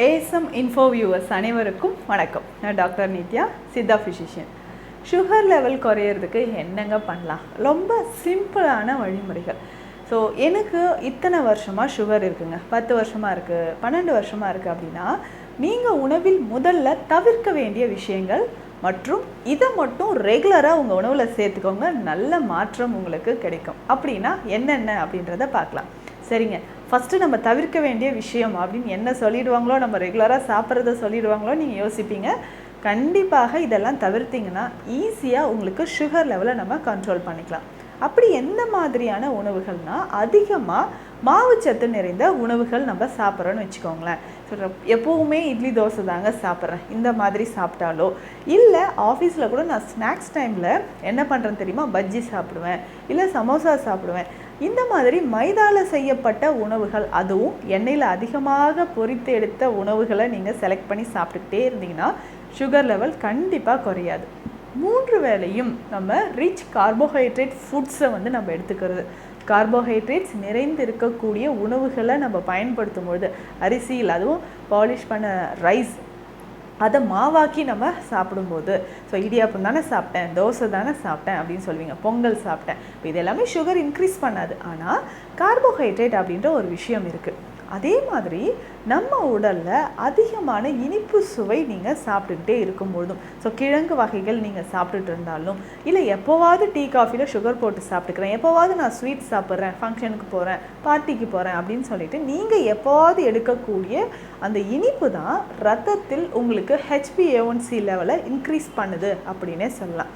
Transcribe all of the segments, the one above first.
ASM info viewers அனைவருக்கும் வணக்கம். நான் doctor Nithya, Siddha physician. Sugar level குறையிறதுக்கு என்னங்க பண்ணலாம்? ரொம்ப சிம்பிளான வழிமுறைகள். ஸோ எனக்கு இத்தனை வருஷமாக சுகர் இருக்குங்க, 10 வருஷமாக இருக்குது, 12 வருஷமாக இருக்குது அப்படின்னா நீங்கள் உணவில் முதல்ல தவிர்க்க வேண்டிய விஷயங்கள் மற்றும் இதை மட்டும் ரெகுலராக உங்கள் உணவில் சேர்த்துக்கோங்க. நல்ல மாற்றம் உங்களுக்கு கிடைக்கும். அப்படின்னா என்னென்ன அப்படின்றத பார்க்கலாம். சரிங்க, ஃபஸ்ட்டு நம்ம தவிர்க்க வேண்டிய விஷயம் அப்படின்னு என்ன சொல்லிடுவாங்களோ, நம்ம ரெகுலராக சாப்பிட்றத சொல்லிடுவாங்களோ நீங்கள் யோசிப்பீங்க. கண்டிப்பாக இதெல்லாம் தவிர்த்திங்கன்னா ஈஸியாக உங்களுக்கு சுகர் லெவலை நம்ம கண்ட்ரோல் பண்ணிக்கலாம். அப்படி எந்த மாதிரியான உணவுகள்னால், அதிகமாக மாவுச்சத்து நிறைந்த உணவுகள் நம்ம சாப்பிட்றோன்னு வச்சுக்கோங்களேன். எப்போவுமே இட்லி தோசை தாங்க சாப்பிட்றேன், இந்த மாதிரி சாப்பிட்டாலோ இல்லை ஆஃபீஸில் கூட நான் ஸ்நாக்ஸ் டைமில் என்ன பண்ணுறேன்னு தெரியுமா, பஜ்ஜி சாப்பிடுவேன், இல்லை சமோசா சாப்பிடுவேன். இந்த மாதிரி மைதாவில் செய்யப்பட்ட உணவுகள், அதுவும் எண்ணெயில் அதிகமாக பொரித்து எடுத்த உணவுகளை நீங்கள் செலக்ட் பண்ணி சாப்பிட்டுக்கிட்டே இருந்தீங்கன்னா சுகர் லெவல் கண்டிப்பாக குறையாது. 3 வேளையும் நம்ம ரிச் கார்போஹைட்ரேட் ஃபுட்ஸை நம்ம எடுத்துக்கிறது, கார்போஹைட்ரேட்ஸ் நிறைந்து இருக்கக்கூடிய உணவுகளை நம்ம பயன்படுத்தும் பொழுது, அரிசியில் அதுவும் பாலிஷ் பண்ண ரைஸ் அதை மாவாக்கி நம்ம சாப்பிடும்போது, ஸோ இடியாப்பம் தானே சாப்பிட்டேன், தோசை தானே சாப்பிட்டேன் அப்படின்னு சொல்லுவீங்க, பொங்கல் சாப்பிட்டேன். இப்போ இது எல்லாமே சுகர் இன்க்ரீஸ் பண்ணாது, ஆனால் கார்போஹைட்ரேட் அப்படின்ற ஒரு விஷயம் இருக்குது. அதே மாதிரி நம்ம உடலில் அதிகமான இனிப்பு சுவை நீங்கள் சாப்பிட்டுக்கிட்டே இருக்கும்பொழுதும், ஸோ கிழங்கு வகைகள் நீங்கள் சாப்பிட்டுட்டு இருந்தாலும், இல்லை எப்போவாவது டீ காஃபியில் சுகர் போட்டு சாப்பிட்டுக்கிறேன், எப்போவாவது நான் ஸ்வீட் சாப்பிட்றேன், ஃபங்க்ஷனுக்கு போகிறேன், பார்ட்டிக்கு போகிறேன் அப்படின்னு சொல்லிட்டு நீங்கள் எப்போவாவது எடுக்கக்கூடிய அந்த இனிப்பு தான் ரத்தத்தில் உங்களுக்கு HbA1c லெவலை இன்க்ரீஸ் பண்ணுது அப்படின்னே சொல்லலாம்.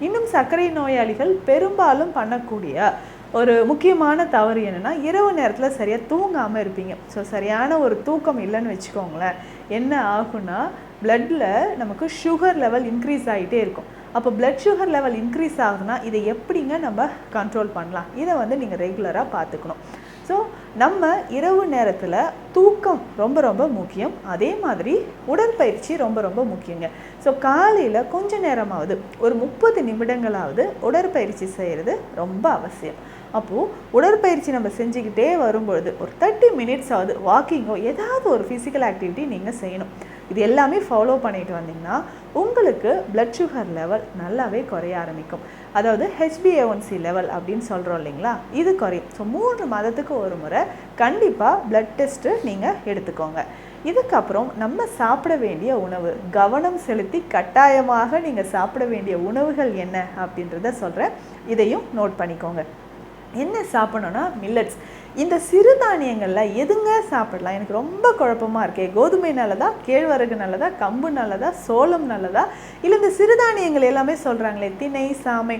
இன்னும் சர்க்கரை நோயாளிகள் பெரும்பாலும் பண்ணக்கூடிய ஒரு முக்கியமான தவறு என்னென்னா, இரவு நேரத்தில் சரியாக தூங்காமல் இருப்பீங்க. ஸோ சரியான ஒரு தூக்கம் இல்லைன்னு வச்சுக்கோங்களேன், என்ன ஆகுன்னா பிளட்டில் நமக்கு சுகர் லெவல் இன்க்ரீஸ் ஆகிட்டே இருக்கும். அப்போ பிளட் சுகர் லெவல் இன்க்ரீஸ் ஆகுதுன்னா இதை எப்படிங்க நம்ம கண்ட்ரோல் பண்ணலாம்? இதை நீங்கள் ரெகுலராக பார்த்துக்கணும். ஸோ நம்ம இரவு நேரத்தில் தூக்கம் ரொம்ப ரொம்ப முக்கியம். அதே மாதிரி உடற்பயிற்சி ரொம்ப ரொம்ப முக்கியங்க. ஸோ காலையில் கொஞ்ச நேரமாவது, ஒரு 30 நிமிடங்களாவது உடற்பயிற்சி செய்கிறது ரொம்ப அவசியம். அப்போது உடற்பயிற்சி நம்ம செஞ்சுக்கிட்டே வரும்பொழுது ஒரு 30 மினிட்ஸ் ஆகுது வாக்கிங்கோ ஏதாவது ஒரு ஃபிசிக்கல் ஆக்டிவிட்டி நீங்கள் செய்யணும். இது எல்லாமே ஃபாலோ பண்ணிட்டு வந்தீங்கன்னா உங்களுக்கு பிளட் சுகர் லெவல் நல்லாவே குறைய ஆரம்பிக்கும். அதாவது HbA1c லெவல் அப்படின்னு சொல்கிறோம் இல்லைங்களா, இது குறையும். ஸோ 3 மாதத்துக்கு ஒரு முறை கண்டிப்பாக பிளட் டெஸ்ட்டு நீங்கள் எடுத்துக்கோங்க. இதுக்கப்புறம் நம்ம சாப்பிட வேண்டிய உணவு, கவனம் செலுத்தி கட்டாயமாக நீங்கள் சாப்பிட வேண்டிய உணவுகள் என்ன அப்படின்றத சொல்கிறேன், இதையும் நோட் பண்ணிக்கோங்க. என்ன சாப்பிடணும்னா, மில்லட்ஸ், இந்த சிறுதானியங்களில் எதுங்க சாப்பிடலாம்? எனக்கு ரொம்ப குழப்பமாக இருக்கே, கோதுமை நல்லதா, கேழ்வரகு நல்லதா, கம்பு நல்லதா, சோளம் நல்லதா, இல்லை இந்த சிறுதானியங்கள் எல்லாமே சொல்கிறாங்களே, திணை, சாமை,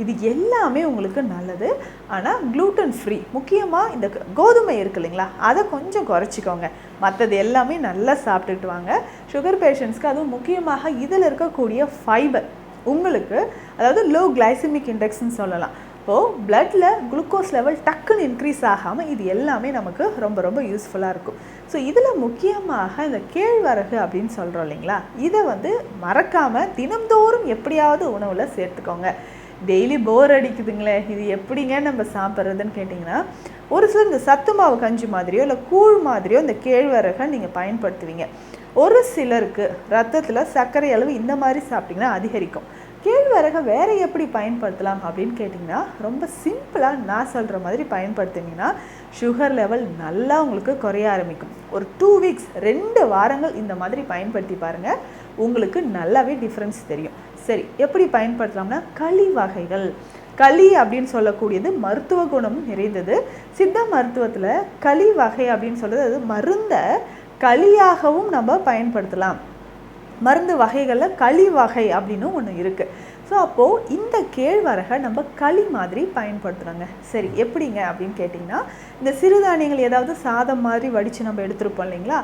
இது எல்லாமே உங்களுக்கு நல்லது. ஆனால் க்ளூட்டன் ஃப்ரீ. முக்கியமாக இந்த கோதுமை இருக்குது இல்லைங்களா, அதை கொஞ்சம் குறைச்சிக்கோங்க. மற்றது எல்லாமே நல்லா சாப்பிட்டுட்டு வாங்க. சுகர் பேஷண்ட்ஸ்க்கு அதுவும் முக்கியமாக இதில் இருக்கக்கூடிய ஃபைபர் உங்களுக்கு, அதாவது லோ கிளைசிமிக் இண்டெக்ஸ்ன்னு சொல்லலாம். இப்போது பிளட்டில் குளுக்கோஸ் லெவல் டக்குன்னு இன்க்ரீஸ் ஆகாமல் இது எல்லாமே நமக்கு ரொம்ப ரொம்ப யூஸ்ஃபுல்லாக இருக்கும். ஸோ இதில் முக்கியமாக இந்த கேழ்வரகு அப்படின்னு சொல்கிறோம் இல்லைங்களா, இதை மறக்காமல் தினம்தோறும் எப்படியாவது உணவில் சேர்த்துக்கோங்க. டெய்லி போர் அடிக்குதுங்களே, இது எப்படிங்க நம்ம சாப்பிட்றதுன்னு கேட்டிங்கன்னா, ஒரு சிலர் இந்த சத்து மாவு கஞ்சி மாதிரியோ இல்லை கூழ் மாதிரியோ இந்த கேழ்வரகை நீங்கள் பயன்படுத்துவீங்க. ஒரு சிலருக்கு ரத்தத்தில் சர்க்கரை அளவு இந்த மாதிரி சாப்பிட்டிங்கன்னா அதிகரிக்கும். கேழ்வரகை வேறு எப்படி பயன்படுத்தலாம் அப்படின்னு கேட்டிங்கன்னா, ரொம்ப சிம்பிளாக நான் சொல்கிற மாதிரி பயன்படுத்தினீங்கன்னா சுகர் லெவல் நல்லா உங்களுக்கு குறைய ஆரம்பிக்கும். ஒரு 2 வீக்ஸ் 2 வாரங்கள் இந்த மாதிரி பயன்படுத்தி பாருங்கள், உங்களுக்கு நல்லாவே டிஃப்ரென்ஸ் தெரியும். சரி, எப்படி பயன்படுத்தலாம்னா, களி வகைகள், களி அப்படின்னு சொல்லக்கூடியது மருத்துவ குணம் நிறைந்தது. சித்த மருத்துவத்தில் களி வகை அப்படின்னு சொல்கிறது, அது மருந்தை களியாகவும் நம்ம பயன்படுத்தலாம். மருந்து வகைகளில் களி வகை அப்படின்னு ஒன்று இருக்குது. ஸோ அப்போது இந்த கேழ்வரகை நம்ம களி மாதிரி பயன்படுத்துகிறாங்க. சரி, எப்படிங்க அப்படின்னு கேட்டிங்கன்னா, இந்த சிறுதானியங்கள் ஏதாவது சாதம் மாதிரி வடித்து நம்ம எடுத்துருப்போம் இல்லைங்களா,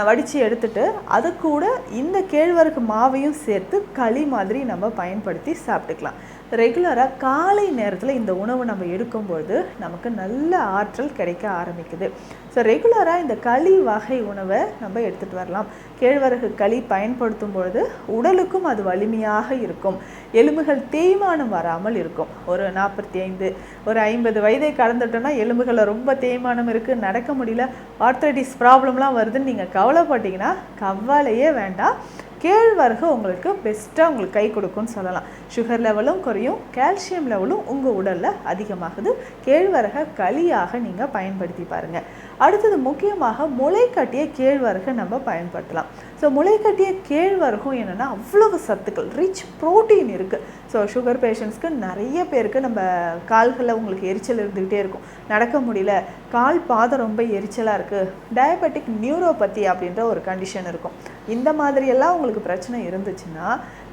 வடித்து எடுத்துட்டு அது கூட இந்த கேழ்வரகு மாவையும் சேர்த்து களி மாதிரி நம்ம பயன்படுத்தி சாப்பிட்டுக்கலாம். ரெகுலராக காலை நேரத்தில் இந்த உணவு நம்ம எடுக்கும்பொழுது நமக்கு நல்ல ஆற்றல் கிடைக்க ஆரம்பிக்குது. ஸோ ரெகுலராக இந்த களி வகை உணவை நம்ம எடுத்துகிட்டு வரலாம். கேழ்வரகு களி பயன்படுத்தும் பொழுது உடலுக்கும் அது வலிமையாக இருக்கும், எலும்புகள் தேய்மானம் வராமல் இருக்கும். ஒரு 45 ஒரு 50 வயதை கடந்துட்டோன்னா எலும்புகளில் ரொம்ப தேய்மானம் இருக்குது, நடக்க முடியல, ஆர்த்ரைட்டிஸ் ப்ராப்ளம்லாம் வருதுன்னு நீங்கள் கவலைப்பட்டீங்கன்னா கவலையே வேண்டாம். கேழ்வரகு உங்களுக்கு பெஸ்ட்டாக உங்களுக்கு கை கொடுக்கும்னு சொல்லலாம். சுகர் லெவலும் குறையும், கால்சியம் லெவலும் உங்கள் உடலில் அதிகமாகுது. கேழ்வரகை களியாக நீங்கள் பயன்படுத்தி பாருங்கள். அடுத்தது முக்கியமாக முளைக்கட்டிய கேழ்வரகை நம்ம பயன்படுத்தலாம். ஸோ முளைக்கட்டிய கேழ்வரகும் என்னென்னா அவ்வளவு சத்துக்கள், ரிச் ப்ரோட்டீன் இருக்குது. ஸோ சுகர் பேஷண்ட்ஸ்க்கு நிறைய பேருக்கு நம்ம கால்களில் உங்களுக்கு எரிச்சல் இருந்துக்கிட்டே இருக்கும், நடக்க முடியல, கால் பாதம் ரொம்ப எரிச்சலாக இருக்குது, டயபெட்டிக் நியூரோபதி அப்படின்ற ஒரு கண்டிஷன் இருக்கும். இந்த மாதிரியெல்லாம் உங்களுக்கு பிரச்சனை இருந்துச்சுன்னா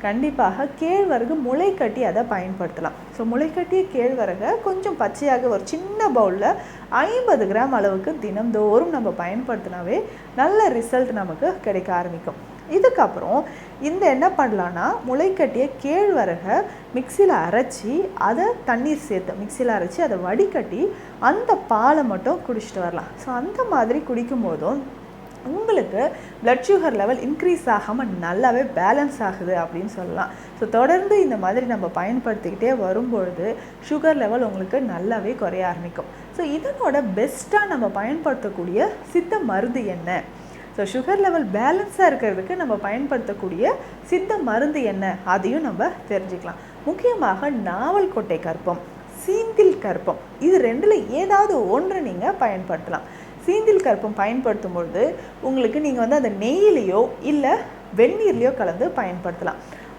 கண்டிப்பாக கேழ்வரகு முளைக்கட்டி அதை பயன்படுத்தலாம். ஸோ முளைக்கட்டிய கேழ்வரகை கொஞ்சம் பச்சையாக ஒரு சின்ன பவுலில் 50 கிராம் அளவுக்கு தினந்தோறும் நம்ம பயன்படுத்தினாவே நல்ல ரிசல்ட் நமக்கு கிடைக்க ஆரம்பிக்கும். இதுக்கப்புறம் இந்த என்ன பண்ணலான்னா, முளைக்கட்டிய கேழ்வரகை மிக்சியில் அரைச்சி அதை தண்ணீர் சேர்த்து மிக்சியில் அரைச்சி அதை வடிகட்டி அந்த பாலை மட்டும் குடிச்சிட்டு வரலாம். ஸோ அந்த மாதிரி குடிக்கும் போதும் உங்களுக்கு பிளட் சுகர் லெவல் இன்க்ரீஸ் ஆகாமல் நல்லாவே பேலன்ஸ் ஆகுது அப்படின்னு சொல்லலாம். ஸோ தொடர்ந்து இந்த மாதிரி நம்ம பயன்படுத்திக்கிட்டே வரும்பொழுது சுகர் லெவல் உங்களுக்கு நல்லாவே குறைய ஆரம்பிக்கும். ஸோ இதனோட பெஸ்ட்டாக நம்ம பயன்படுத்தக்கூடிய சித்த மருந்து என்ன, ஸோ சுகர் லெவல் பேலன்ஸாக இருக்கிறதுக்கு நம்ம பயன்படுத்தக்கூடிய சித்த மருந்து என்ன, அதையும் நம்ம தெரிஞ்சுக்கலாம். முக்கியமாக நாவல் கொட்டை கற்பம், சீந்தில் கற்பம், இது ரெண்டில் ஏதாவது ஒன்று நீங்கள் பயன்படுத்தலாம். சீந்தில் கற்பம் பயன்படுத்தும் பொழுது உங்களுக்கு நீங்கள் வந்து அந்த நெய்யிலையோ இல்லை வெந்நீர்லையோ கலந்து பயன்படுத்தலாம்.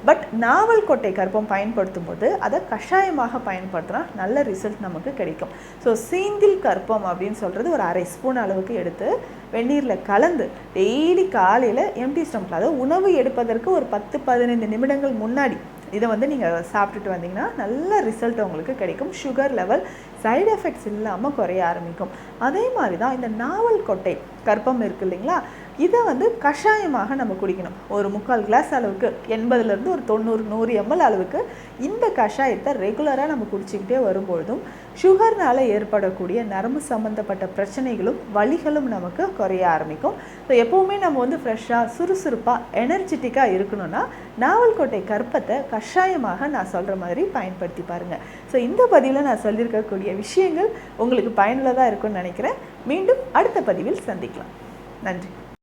பட் நாவல் கொட்டை கற்பம் பயன்படுத்தும் போது அதை கஷாயமாக பயன்படுத்தினா நல்ல ரிசல்ட் நமக்கு கிடைக்கும். ஸோ சீந்தில் கற்பம் அப்படின்னு சொல்கிறது ஒரு 1/2 ஸ்பூன் அளவுக்கு எடுத்து வெந்நீரில் கலந்து டெய்லி காலையில் எம்டி ஸ்டமக்கில், அதாவது உணவு எடுப்பதற்கு ஒரு 10-15 நிமிடங்கள் முன்னாடி இதை வந்து நீங்கள் சாப்பிட்டுட்டு வந்தீங்கன்னா நல்ல ரிசல்ட் உங்களுக்கு கிடைக்கும். சுகர் லெவல் சைடு எஃபெக்ட்ஸ் இல்லாமல் குறைய ஆரம்பிக்கும். அதே மாதிரி தான் இந்த நாவல் கொட்டை கற்பம் இருக்குது இல்லைங்களா, இதை வந்து கஷாயமாக நம்ம குடிக்கணும். ஒரு 3/4 கிளாஸ் அளவுக்கு 80லேருந்து ஒரு 90-100 ml அளவுக்கு இந்த கஷாயத்தை ரெகுலராக நம்ம குடிச்சிக்கிட்டே வரும்பொழுதும் சுகர்னால் ஏற்படக்கூடிய நரம்பு சம்மந்தப்பட்ட பிரச்சனைகளும் வலிகளும் நமக்கு குறைய ஆரம்பிக்கும். ஸோ எப்போவுமே நம்ம வந்து ஃப்ரெஷ்ஷாக சுறுசுறுப்பாக எனர்ஜெட்டிக்காக இருக்கணும்னா நாவல் கொட்டை கற்பத்தை கஷாயமாக நான் சொல்கிற மாதிரி பயன்படுத்தி பாருங்கள். ஸோ இந்த பதிவில் நான் சொல்லியிருக்கக்கூடிய விஷயங்கள் உங்களுக்கு பயனுள்ளதாக இருக்கும்னு நினைக்கிறேன். மீண்டும் அடுத்த பதிவில் சந்திக்கலாம். நன்றி.